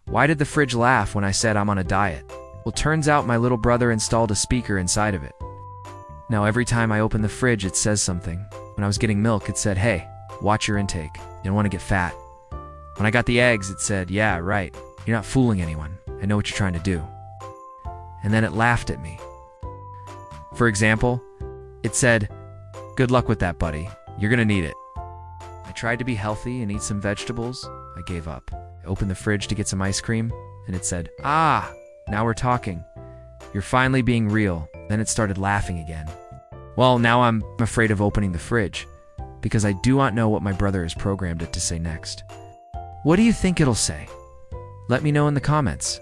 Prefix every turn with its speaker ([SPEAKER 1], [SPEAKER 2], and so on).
[SPEAKER 1] Why did the fridge laugh when I said I'm on a diet? Well, turns out my little brother installed a speaker inside of it. Now every time I open the fridge, it says something. When I was getting milk, it said, "Hey, watch your intake. You don't want to get fat." When I got the eggs, it said, "Yeah, right. You're not fooling anyone. I know what you're trying to do." And then it laughed at me. For example, it said, "Good luck with that, buddy. You're gonna need it." I tried to be healthy and eat some vegetables. I gave up. I opened the fridge to get some ice cream, and it said, "Ah, now we're talking. You're finally being real." Then it started laughing again. Well, now I'm afraid of opening the fridge, because I do not know what my brother has programmed it to say next. What do you think it'll say? Let me know in the comments.